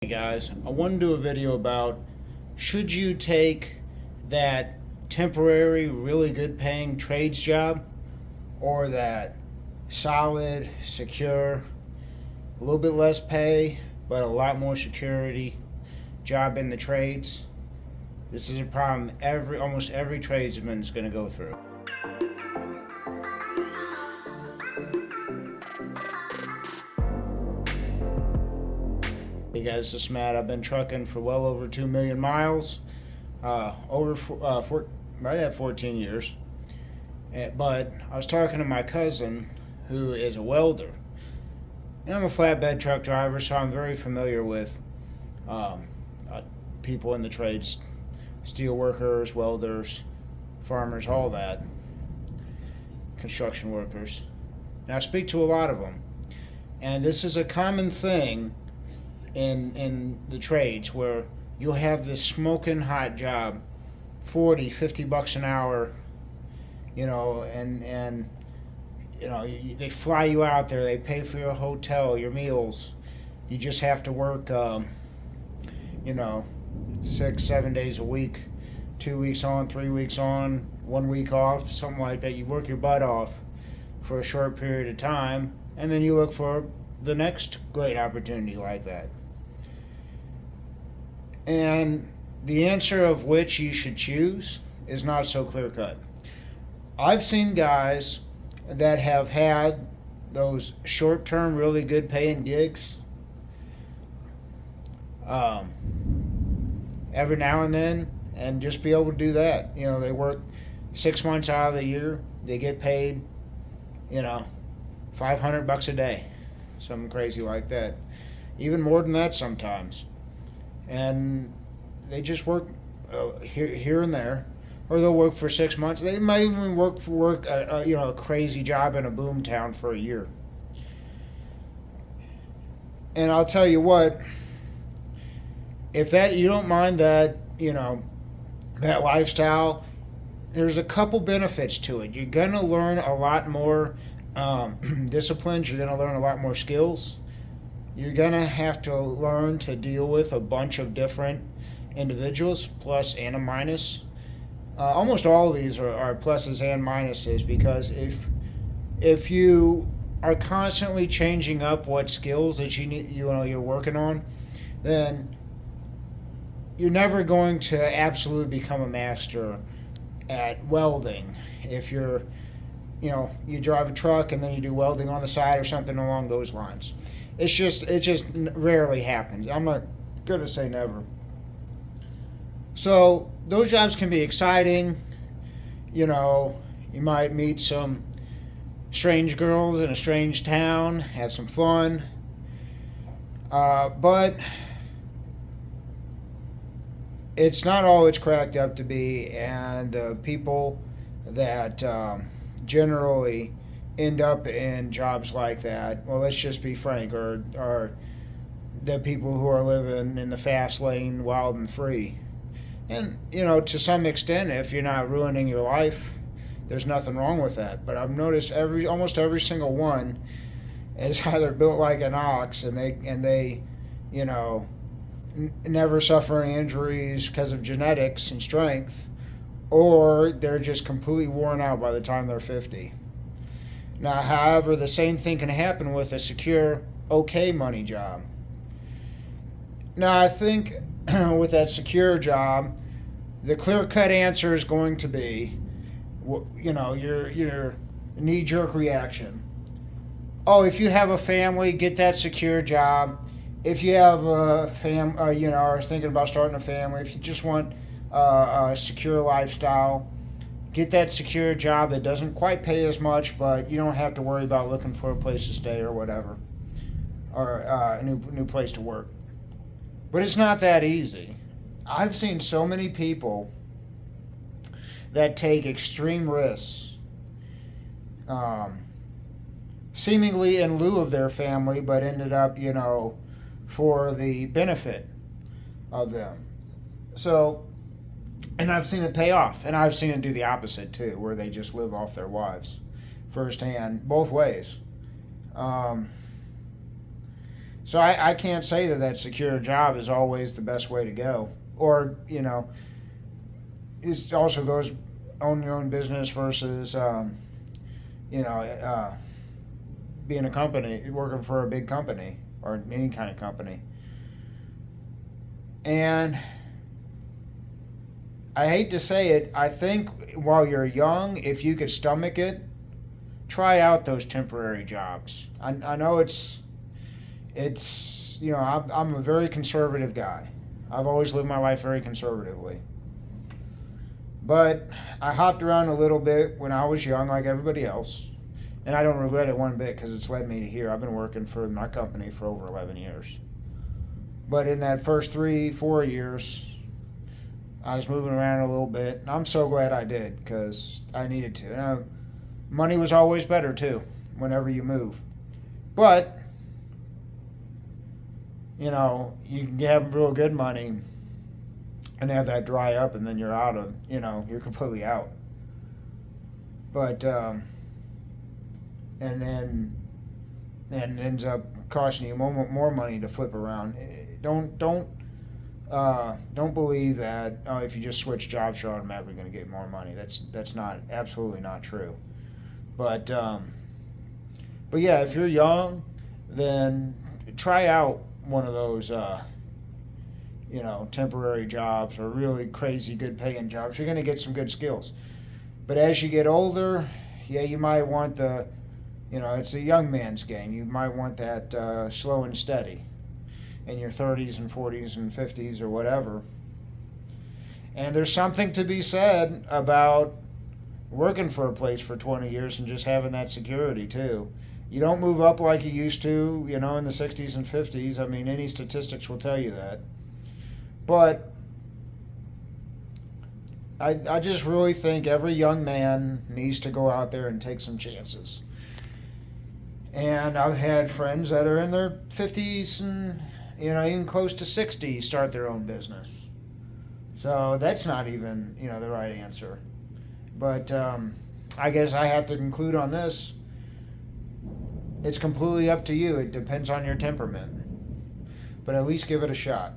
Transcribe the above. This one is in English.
Hey guys, I want to do a video about should you take that temporary, really good paying trades job or that solid, secure, a little bit less pay, but a lot more security job in the trades. This is a problem almost every tradesman is going to go through. Hey guys, this is Matt. I've been trucking for well over 2 million miles, right at 14 years. But I was talking to my cousin who is a welder. And I'm a flatbed truck driver, so I'm very familiar with um, people in the trades, steel workers, welders, farmers, all that, construction workers. And I speak to a lot of them. And this is a common thing in the trades where you'll have this smoking hot job, 40, 50 bucks an hour, and they fly you out there, they pay for your hotel, your meals. You just have to work 6, 7 days a week, 2 weeks on, 3 weeks on, 1 week off, something like that. You work your butt off for a short period of time, and then you look for the next great opportunity like that. And the answer of which you should choose is not so clear cut. I've seen guys that have had those short term, really good paying gigs every now and then, and just be able to do that. They work 6 months out of the year, they get paid, 500 bucks a day, something crazy like that, even more than that sometimes. And they just work here and there, or they'll work for 6 months. They might even work a crazy job in a boom town for a year. And I'll tell you what, if that you don't mind that that lifestyle, there's a couple benefits to it. You're gonna learn a lot more disciplines. You're gonna learn a lot more skills. You're going to have to learn to deal with a bunch of different individuals, plus and a minus. Almost all of these are pluses and minuses, because if you are constantly changing up what skills that you're working on, then you're never going to absolutely become a master at welding. If you drive a truck and then you do welding on the side or something along those lines. It just rarely happens. I'm not going to say never. So those jobs can be exciting. You might meet some strange girls in a strange town, have some fun. But it's not all it's cracked up to be, and people that generally end up in jobs like that, well, let's just be frank, are the people who are living in the fast lane, wild and free. And to some extent, if you're not ruining your life, there's nothing wrong with that. But I've noticed almost every single one is either built like an ox, and they never suffer any injuries because of genetics and strength, or they're just completely worn out by the time they're 50. Now, however, the same thing can happen with a secure, okay money job. Now, I think with that secure job, the clear-cut answer is going to be, your knee-jerk reaction. Oh, if you have a family, get that secure job. If you have a are thinking about starting a family, if you just want a secure lifestyle, get that secure job that doesn't quite pay as much, but you don't have to worry about looking for a place to stay or whatever, or a new place to work. But it's not that easy. I've seen so many people that take extreme risks, seemingly in lieu of their family, but ended up, for the benefit of them. So, and I've seen it pay off, and I've seen it do the opposite too, where they just live off their wives firsthand, both ways. So I can't say that secure job is always the best way to go. Or, it also goes own your own business versus, you know, being a company, working for a big company or any kind of company. And I hate to say it, I think while you're young, if you could stomach it, try out those temporary jobs. I know I'm a very conservative guy. I've always lived my life very conservatively. But I hopped around a little bit when I was young, like everybody else. And I don't regret it one bit because it's led me to here. I've been working for my company for over 11 years. But in that first 3, 4 years, I was moving around a little bit. And I'm so glad I did because I needed to. Money was always better too, whenever you move. But, you can have real good money and have that dry up and then you're out of, you're completely out. But, and ends up costing you more money to flip around. Don't believe that if you just switch jobs you're automatically going to get more money. That's absolutely not true. But yeah, if you're young, then try out one of those temporary jobs or really crazy good paying jobs. You're going to get some good skills. But as you get older, yeah, you might want it's a young man's game. You might want that slow and steady in your 30s and 40s and 50s or whatever. And there's something to be said about working for a place for 20 years and just having that security too. You don't move up like you used to, in the 60s and 50s. I mean, any statistics will tell you that. But I just really think every young man needs to go out there and take some chances. And I've had friends that are in their 50s and, even close to 60 start their own business. So that's not even, the right answer. But I guess I have to conclude on this. It's completely up to you. It depends on your temperament. But at least give it a shot.